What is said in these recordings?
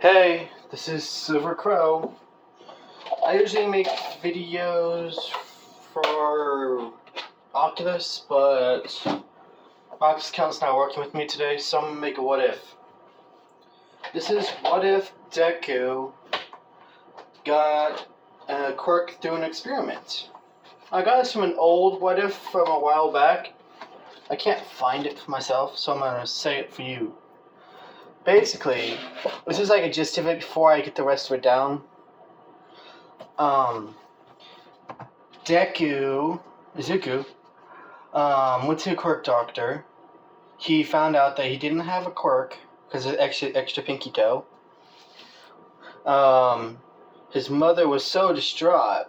Hey, this is Silver Crow. I usually make videos for Oculus, but Oculus account's not working with me today, so I'm gonna make a what if. This is what if Deku got a quirk through an experiment. I got this from an old what if from a while back. I can't find it for myself, so I'm gonna say it for you. Basically, this is like a gist of it before I get the rest of it down. Izuku, went to a quirk doctor. He found out that he didn't have a quirk because of extra pinky toe. His mother was so distraught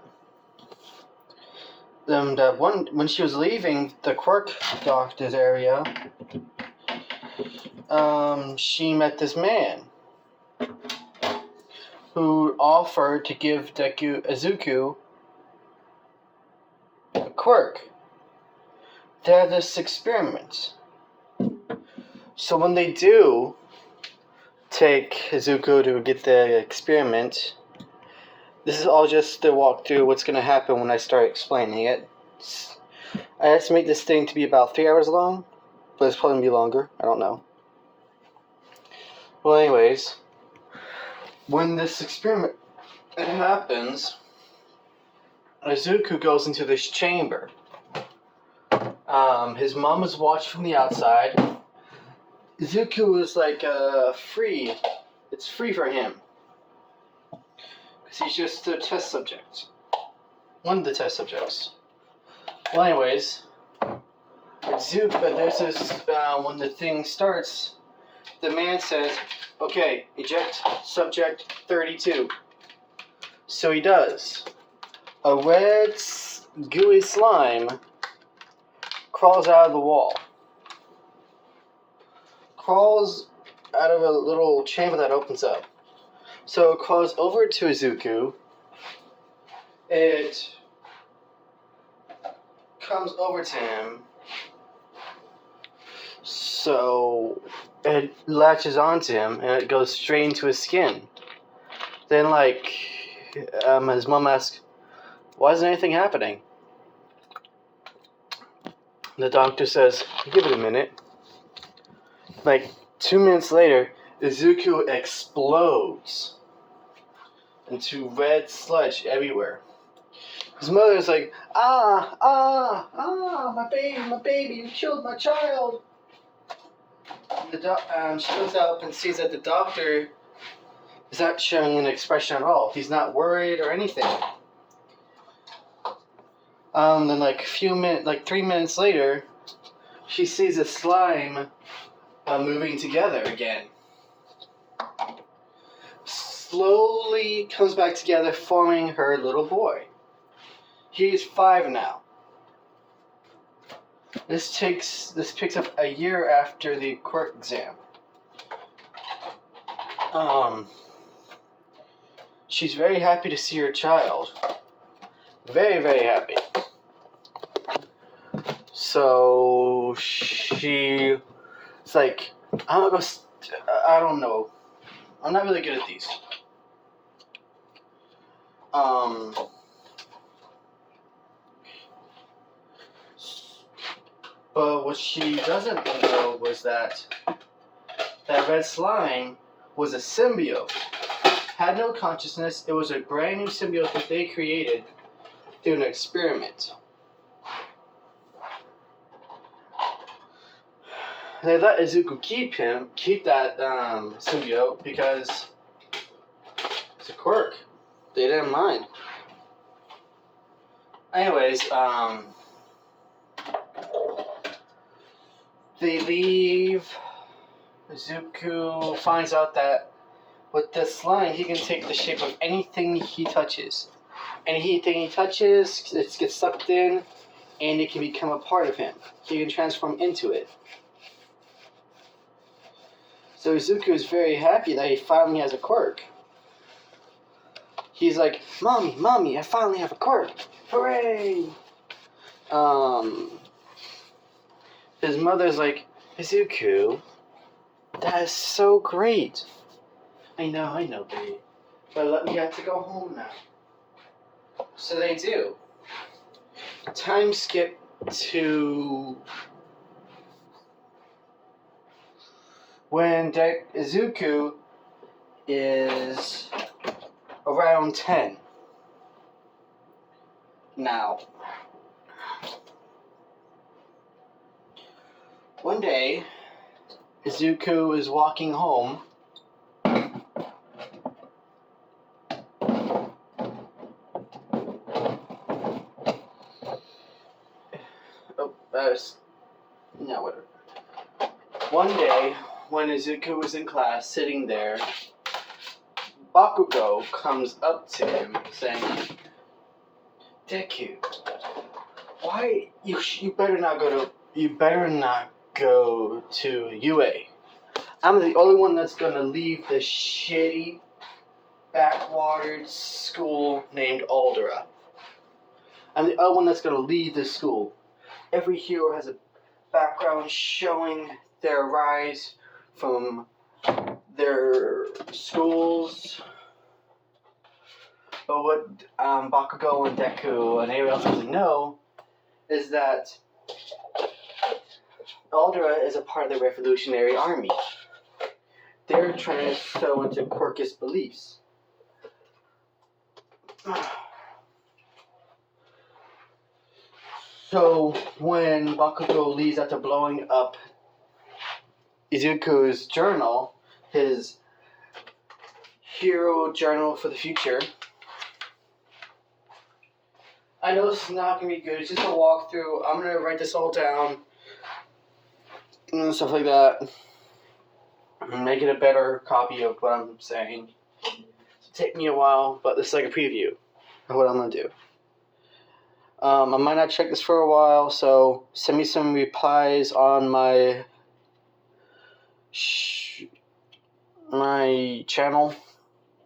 that when she was leaving the quirk doctor's area, she met this man who offered to give Izuku a quirk. They have this experiment. So when they do take Izuku to get the experiment, this is all just to walk through what's going to happen when I start explaining it. I estimate this thing to be about 3 hours long, but it's probably going to be longer. I don't know. Well, anyways, when this experiment happens, Izuku goes into this chamber. His mom is watching from the outside. Izuku is like free. It's free for him. Because he's just a test subject. One of the test subjects. Well, anyways, Izuku, there's this, when the thing starts, the man says, okay, eject subject 32. So he does. A red, gooey slime crawls out of the wall. Crawls out of a little chamber that opens up. So it crawls over to Izuku. It comes over to him. So it latches onto him and it goes straight into his skin. Then, his mom asks, why isn't anything happening? The doctor says, give it a minute. 2 minutes later, Izuku explodes into red sludge everywhere. His mother's like, my baby, you killed my child. She goes out and sees that the doctor is not showing an expression at all. He's not worried or anything. Then 3 minutes later, she sees a slime moving together again. Slowly comes back together, forming her little boy. He's 5 now. This picks up a year after the quirk exam. She's very happy to see her child. Very, very happy. So she's like, I'm gonna go. I don't know. I'm not really good at these. But what she doesn't know was that red slime was a symbiote. Had no consciousness. It was a brand new symbiote that they created through an experiment. They let Izuku keep that symbiote because it's a quirk. They didn't mind. Anyways, they leave. Izuku finds out that with this slime, he can take the shape of anything he touches. Anything he touches, it gets sucked in, and it can become a part of him. He can transform into it. So Izuku is very happy that he finally has a quirk. He's like, Mommy, I finally have a quirk. Hooray! His mother's like, Izuku, that is so great. I know, babe. But we have to go home now. So they do. Time skip to when Izuku is around 10. Now, one day, Izuku is walking home. No, whatever. One day, when Izuku was in class, sitting there, Bakugo comes up to him, saying, "Deku, why you better not go to UA. I'm the only one that's gonna leave this shitty, backwatered school named Aldera. I'm the only one that's gonna leave this school. Every hero has a background showing their rise from their schools." But what Bakugo and Deku and everyone else doesn't know is that Aldera is a part of the Revolutionary Army. They're trying to sow into quirkist beliefs. So when Bakugo leaves after blowing up Izuku's journal, his hero journal for the future, I know it's not going to be good, it's just a walkthrough. I'm going to write this all down and stuff like that. And make it a better copy of what I'm saying. It'll take me a while, but this is like a preview of what I'm going to do. I might not check this for a while, so send me some replies on my channel.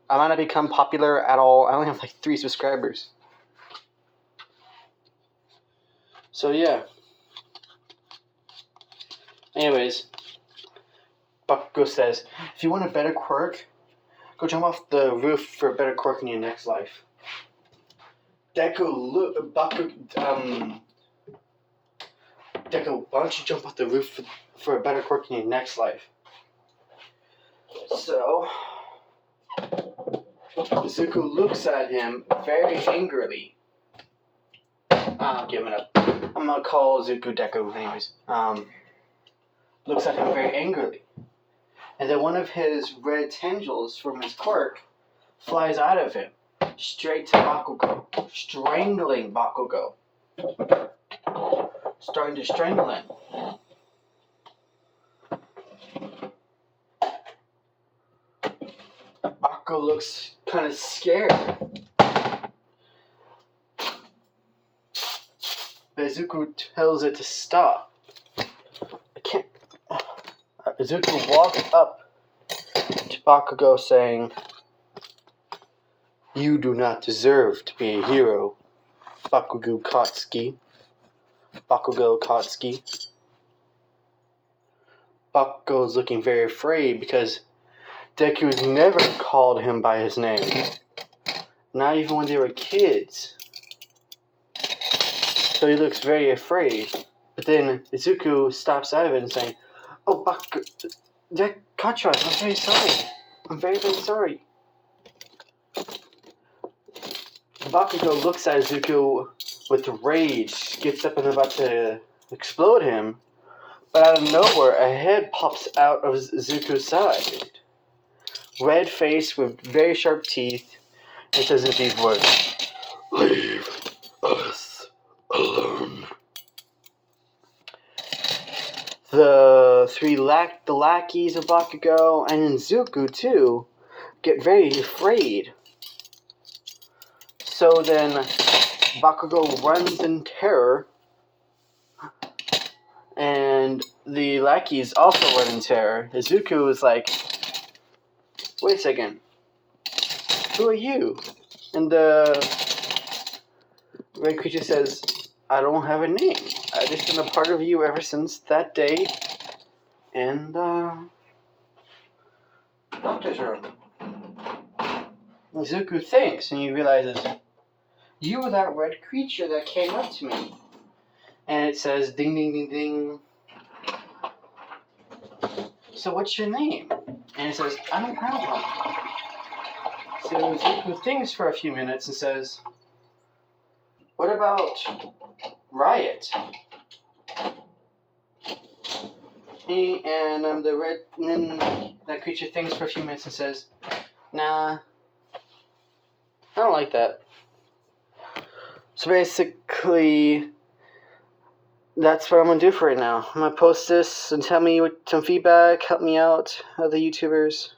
I might not become popular at all. I only have like 3 subscribers. So yeah. Anyways, Bakugo says, if you want a better quirk, go jump off the roof for a better quirk in your next life. Deku, why don't you jump off the roof for a better quirk in your next life? So, Izuku looks at him very angrily. I'm giving up. I'm gonna call Izuku Deku anyways. Looks at him very angrily. And then one of his red tendrils from his quirk flies out of him, straight to Bakugo, strangling Bakugo. Starting to strangle him. Bakugo looks kind of scared. But Izuku tells it to stop. Izuku walks up to Bakugo saying, "You do not deserve to be a hero, Bakugo Katsuki." Bakugo's looking very afraid because Deku's never called him by his name. Not even when they were kids. So he looks very afraid. But then Izuku stops out of it and saying, "Oh, Katras, I'm very sorry. I'm very, very sorry." Bakugo looks at Izuku with rage, gets up and about to explode him, but out of nowhere, a head pops out of Izuku's side. Red face with very sharp teeth, and says in deep voice, "Leave us alone." The lackeys of Bakugo and Izuku too get very afraid. So then Bakugo runs in terror, and the lackeys also run in terror. Izuku is like, "Wait a second, who are you?" And the red creature says, "I don't have a name. I've just been a part of you ever since that day in the doctor's room." Zuko thinks, and he realizes, you were that red creature that came up to me. And it says, ding, ding, ding, ding. So what's your name? And it says, I don't have one. So Zuko thinks for a few minutes and says, what about Riot? And then that creature thinks for a few minutes and says, nah, I don't like that. So basically, that's what I'm going to do for right now. I'm going to post this and tell me some feedback, help me out, other YouTubers.